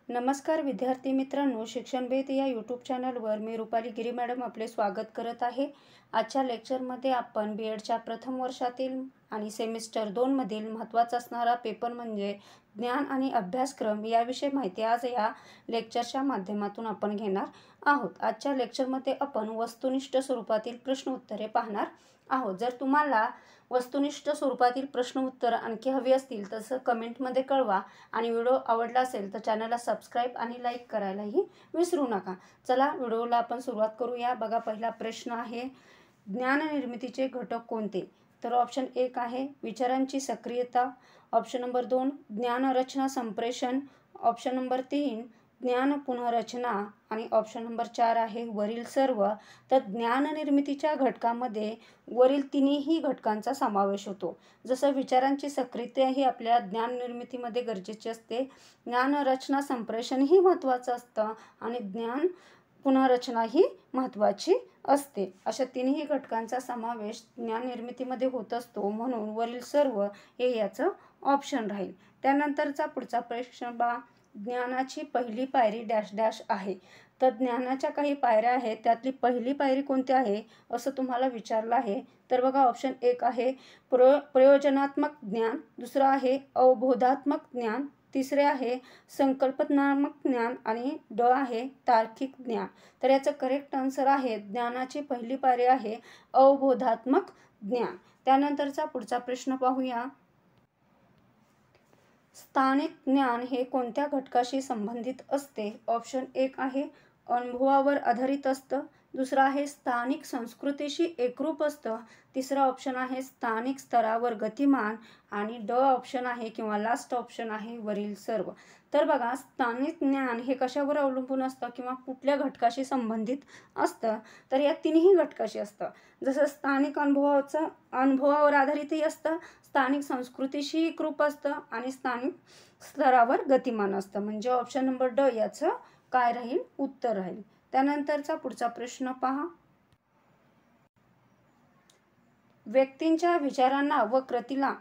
नमस्कार विद्यार्थी मित्रांनो, शिक्षण बेत या यूट्यूब चॅनलवर मी रुपाली गिरी मॅडम आपले स्वागत करत आहे। आजच्या लेक्चरमध्ये आपण बी एडच्या प्रथम वर्षातील आणि सेमिस्टर 2 मधील महत्त्वाचा असणारा पेपर म्हणजे ज्ञान आणि अभ्यासक्रम याविषयी माहिती आज या लेक्चरच्या माध्यमातून आपण घेणार आहोत। आजच्या लेक्चरमध्ये आपण वस्तुनिष्ठ स्वरूपातील प्रश्न उत्तरे पाहणार आहोत। जर तुम्हाला वस्तुनिष्ठ स्वरूपातील प्रश्न उत्तर आणखी हवी असतील तर कमेंटमध्ये कळवा आणि व्हिडिओ आवडला असेल तर चॅनलला सबस्क्राइब आणि लाईक करायलाही विसरू नका। चला व्हिडिओला आपण सुरुवात करूया। बघा, पहिला प्रश्न आहे, ज्ञान निर्मितीचे घटक कोणते? तर ऑप्शन 1 आहे विचारांची सक्रियता, ऑप्शन नंबर 2 ज्ञान रचना संप्रेषण, ऑप्शन नंबर 3 ज्ञान पुनर्रचना आणि ऑप्शन नंबर 4 आहे वरील सर्व। तर ज्ञान निर्मितीच्या घटकामध्ये वरील तिन्ही घटकांचा समावेश होतो। जसं विचारांची सक्रियता ही आपल्या ज्ञान निर्मितीमध्ये गरजेची असते, ज्ञान रचना संप्रेषण ही महत्त्वाचं असतं आणि ज्ञान पुनर्रचना ही महत्त्वाची असते। अशा तिन्ही घटकांचा समावेश ज्ञान निर्मितीमध्ये होत असतो, म्हणून वरील सर्व हे याचं ऑप्शन राहील। त्यानंतरचा पुढचा प्रश्न बा, ज्ञानाची पहिली पायरी डॅश डॅश आहे। तर ज्ञानाच्या काही पायऱ्या आहेत, त्यातली पहिली पायरी कोणती आहे असं तुम्हाला विचारलं आहे। तर बघा, ऑप्शन 1 आहे प्रयोजनात्मक ज्ञान, दुसरं आहे अवबोधात्मक ज्ञान, तिसरे आहे संकल्पनात्मक ज्ञान आणि ड आहे तार्किक ज्ञान। तर याचं करेक्ट आन्सर आहे ज्ञानाची पहिली पायरी आहे अवबोधात्मक ज्ञान। त्यानंतरचा पुढचा प्रश्न पाहूया, स्थानिक ज्ञान हे कोणत्या घटकाशी संबंधित असते? ऑप्शन 1 आहे अनुभवावर आधारित असतं, दुसरं आहे स्थानिक संस्कृतीशी एकरूप असतं, तिसरा ऑप्शन आहे स्थानिक स्तरावर गतिमान आणि ड ऑप्शन आहे किंवा लास्ट ऑप्शन आहे वरील सर्व। तर बघा, स्थानिक ज्ञान हे कशावर अवलंबून असतं किंवा कुठल्या घटकाशी संबंधित असतं? तर या तिन्ही घटकाशी असतं। जसं स्थानिक अनुभवावर आधारितही असतं, स्थानिक संस्कृतीशी एकरूप असतं आणि स्थानिक स्तरावर गतिमान असतं, म्हणजे ऑप्शन नंबर ड याचं काय राहील? उत्तर राहील। त्यानंतरचा पुढचा प्रश्न पहा, व्यक्तींच्या विचारांना व कृतीला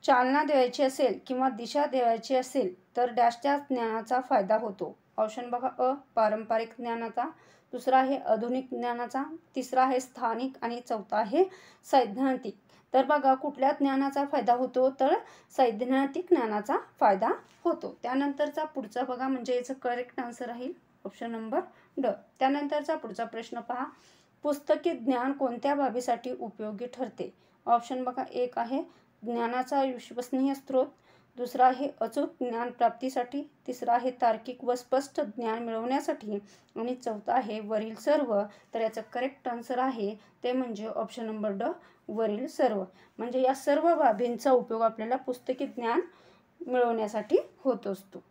चालना द्यायची असेल किंवा दिशा द्यायची असेल तर डॅशच्या ज्ञानाचा फायदा होतो। ऑप्शन बघा, अ पारंपरिक ज्ञानाचा, दुसरा आहे आधुनिक ज्ञानाचा, तिसरा आहे स्थानिक आणि चौथा आहे सैद्धांतिक। तर बघा, कुठल्या ज्ञानाचा फायदा होतो? तर सैद्धांतिक ज्ञानाचा फायदा होतो। त्यानंतरचा पुढचा बघा, म्हणजे याचं करेक्ट आन्सर राहील ऑप्शन नंबर ड। त्यानंतरचा पुढचा प्रश्न पहा, पुस्तकी ज्ञान कोणत्या बाबीसाठी उपयोगी ठरते? ऑप्शन बघा, 1 आहे ज्ञानाचा विश्वसनीय स्रोत, दुसरा आहे अचूक ज्ञान प्राप्तीसाठी, तिसरा आहे तार्किक व स्पष्ट ज्ञान मिळवण्यासाठी आणि चौथा आहे वरील सर्व। तर याचं करेक्ट आन्सर आहे ते म्हणजे ऑप्शन नंबर ड वरील सर्व। म्हणजे या सर्व बाबींचा उपयोग आपल्याला पुस्तकी ज्ञान मिळवण्यासाठी होत असतो।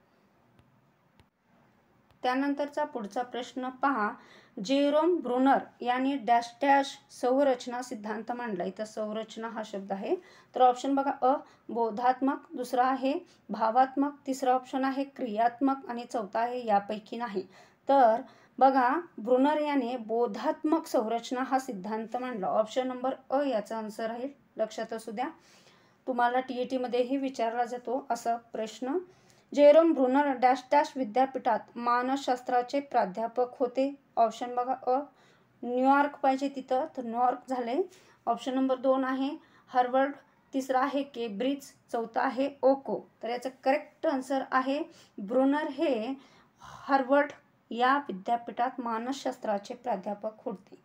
त्यानंतरचा पुढचा प्रश्न पहा, जेरोम ब्रुनर यांनी डॅश डॅश संरचना सिद्धांत मांडला। इथं संरचना हा शब्द आहे। तर ऑप्शन बघा, अ बोधात्मक, दुसरा आहे भावात्मक, तिसरा ऑप्शन आहे क्रियात्मक आणि चौथा आहे यापैकी नाही। तर बघा, ब्रुनर याने बोधात्मक संरचना हा सिद्धांत मांडला। ऑप्शन नंबर अ याचा आन्सर आहे। लक्षात असू द्या, तुम्हाला TET मध्येही विचारला जातो असा प्रश्न। जेरोम ब्रुनर डॅश डॅश विद्यापीठात मानसशास्त्राचे प्राध्यापक होते। ऑप्शन बघा, अ न्यूयॉर्क पाहिजे तिथं, तर न्यूयॉर्क झाले। ऑप्शन नंबर 2 आहे हार्वर्ड, तिसरा आहे केम्ब्रिज, चौथा आहे ओको। तर याचं करेक्ट आन्सर आहे ब्रुनर हे हार्वर्ड या विद्यापीठात मानसशास्त्राचे प्राध्यापक होते।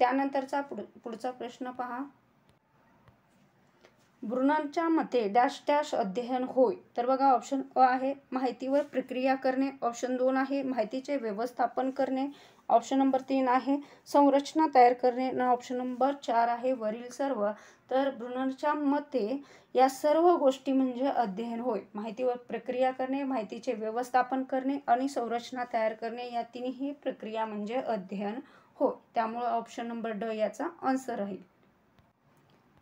त्यानंतरचा पुढचा प्रश्न पहा, ब्रुनरच्या मते डॅश डॅश अध्ययन होय। तर बघा, ऑप्शन अ आहे माहितीवर प्रक्रिया करणे, ऑप्शन 2 आहे माहितीचे व्यवस्थापन करणे, ऑप्शन नंबर 3 आहे संरचना तयार करणे आणि ऑप्शन नंबर 4 आहे वरील सर्व। तर ब्रुनरच्या मते या सर्व गोष्टी म्हणजे अध्ययन होय। माहितीवर प्रक्रिया करणे, माहितीचे व्यवस्थापन करणे आणि संरचना तयार करणे या तिन्ही प्रक्रिया म्हणजे अध्ययन होय। त्यामुळे ऑप्शन नंबर ड याचा आन्सर राहील।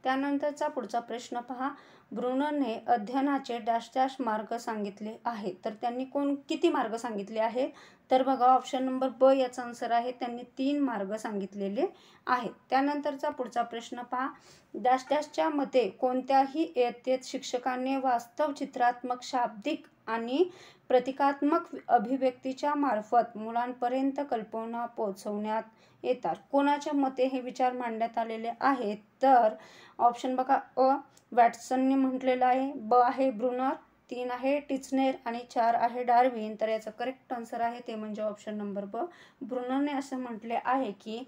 त्यानंतरचा पुढचा प्रश्न पहा, ब्रुनरने अध्ययनाचे डॅश डॅश मार्ग सांगितले आहेत। तर त्यांनी किती मार्ग सांगितले आहेत? तर बघा ऑप्शन नंबर ब याचा आन्सर आहे. त्यांनी 3 मार्ग सांगितलेले आहेत. त्यानंतरचा पुढचा प्रश्न पहा. डॅश डॅशच्या मते कोणत्याही इयत्तेत शिक्षकांनी वास्तव, चित्रात्मक, शाब्दिक आणि प्रतिकात्मक अभिव्यक्तीच्या मार्फत मुलांपर्यंत कल्पना पोहोचवण्यात येतात. कोणाच्या मते हे विचार मांडण्यात आलेले आहेत? तर ऑप्शन बघा अ वॅटसनने म्हटलेलं आहे, ब आहे ब्रुनर, 3 आहे टिचनेर आणि 4 आहे डार्विन. तर याचं करेक्ट आन्सर आहे ते म्हणजे ऑप्शन नंबर ब. ब्रुनरने असं म्हटले आहे की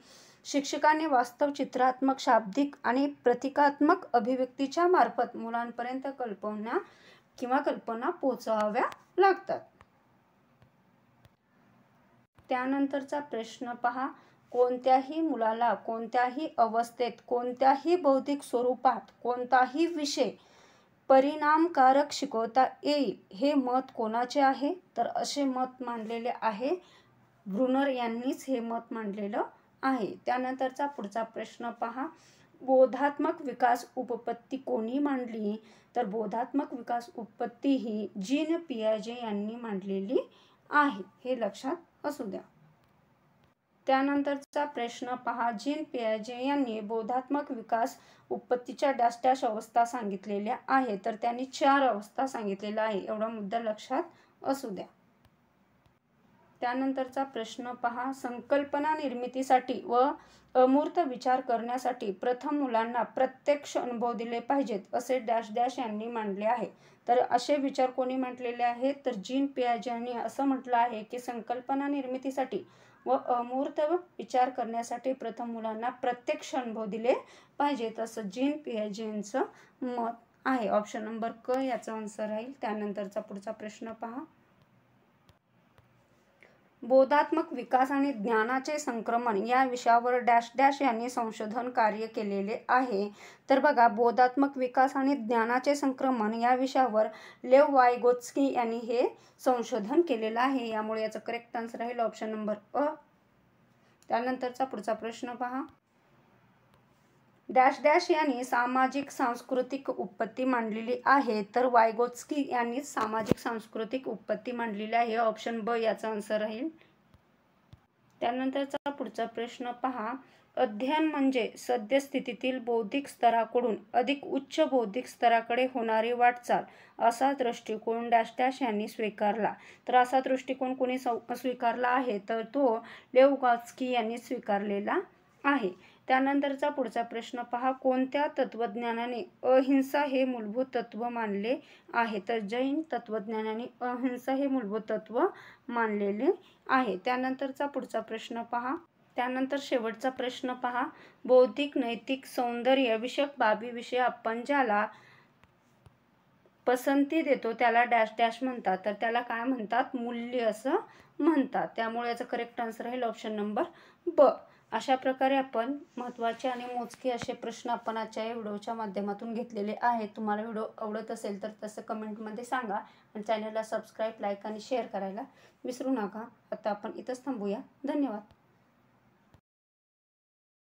शिक्षकांनी वास्तव, चित्रात्मक, शाब्दिक आणि प्रतिकात्मक अभिव्यक्तीच्या मार्फत मुलांपर्यंत कल्पना पोहोचवाव्या लागतात. त्यानंतरचा प्रश्न पहा. कोणत्याही मुलाला कोणत्याही अवस्थेत, कोणत्याही बौद्धिक स्वरूपात, कोणताही विषय परिणामकारक शिकवता येईल हे मत कोणाचे आहे? तर असे मत मांडलेले आहे ब्रुनर यांनीच हे मत मांडलेलं आहे. त्यानंतरचा पुढचा प्रश्न पहा. बोधात्मक विकास उपपत्ती कोणी मांडली? तर बोधात्मक विकास उपपत्ती ही जीन पियाजे यांनी मांडलेली आहे. हे लक्षात असू द्या. त्यानंतरचा प्रश्न पहा. जीन पियाजे यांनी बोधात्मक विकास उपपत्तीच्या डॅश डॅश अवस्था सांगितलेल्या आहे. तर त्यांनी 4 अवस्था सांगितलेल्या आहे. एवढा मुद्दा लक्षात असू द्या. त्यानंतरचा प्रश्न पहा. संकल्पना निर्मितीसाठी व अमूर्त विचार करण्यासाठी प्रथम मुलांना प्रत्यक्ष अनुभव दिले पाहिजेत असे डॅश डॅश यांनी मांडले आहे. तर असे विचार कोणी म्हटलेले आहेत? तर जीन पियाजे यांनी असं म्हटलं आहे की संकल्पना निर्मितीसाठी व अमूर्त विचार करण्यासाठी प्रथम मुलांना प्रत्यक्ष अनुभव दिले पाहिजेत असं जीन पियाजे यांचं मत आहे. ऑप्शन नंबर क याचा आन्सर राहील. त्यानंतरचा पुढचा प्रश्न पहा. बोधात्मक विकास आणि ज्ञानाचे संक्रमण या विषयावर डॅश डॅश यांनी संशोधन कार्य केलेले आहे. तर बघा बोधात्मक विकास आणि ज्ञानाचे संक्रमण या विषयावर लेव वायगोत्स्की यांनी हे संशोधन केलेलं आहे. यामुळे याचं करेक्ट आन्सर राहील ऑप्शन नंबर अ. त्यानंतरचा पुढचा प्रश्न पहा. डॅश डॅश यांनी सामाजिक सांस्कृतिक उत्पत्ती मांडलेली आहे. तर वायगोत्स्की यांनी सामाजिक सांस्कृतिक उत्पत्ती मांडलेली आहे. ऑप्शन ब याचा आन्सर राहील. त्यानंतरचा पुढचा प्रश्न पहा. अध्ययन म्हणजे सद्यस्थितीतील बौद्धिक स्तराकडून अधिक उच्च बौद्धिक स्तराकडे होणारी वाटचाल असा दृष्टिकोन डॅश डॅश यांनी स्वीकारला. तर असा दृष्टिकोन कोणी स्वीकारला आहे? तर तो लेव वायगोत्स्की यांनी स्वीकारलेला आहे. त्यानंतरचा पुढचा प्रश्न पहा. कोणत्या तत्वज्ञानाने अहिंसा हे मूलभूत तत्व मानले आहे? तर जैन तत्वज्ञानाने अहिंसा हे मूलभूत तत्व मानलेले आहे. त्यानंतरचा पुढचा प्रश्न पहा. त्यानंतर शेवटचा प्रश्न पहा. बौद्धिक, नैतिक, सौंदर्य विषयक बाबीविषयी आपण ज्याला पसंती देतो त्याला डॅश डॅश म्हणतात. तर त्याला काय म्हणतात? मूल्य असं म्हणतात. त्यामुळे याचं करेक्ट आन्सर राहील ऑप्शन नंबर ब. अशा प्रकारे आपण महत्त्वाचे आणि मोजके असे प्रश्न आपण आजच्या या व्हिडिओच्या माध्यमातून घेतलेले आहेत. तुम्हाला व्हिडिओ आवडत असेल तर तसं कमेंटमध्ये सांगा आणि चॅनलला सबस्क्राईब, लाईक आणि शेअर करायला विसरू नका. आता आपण इथंच थांबूया. धन्यवाद.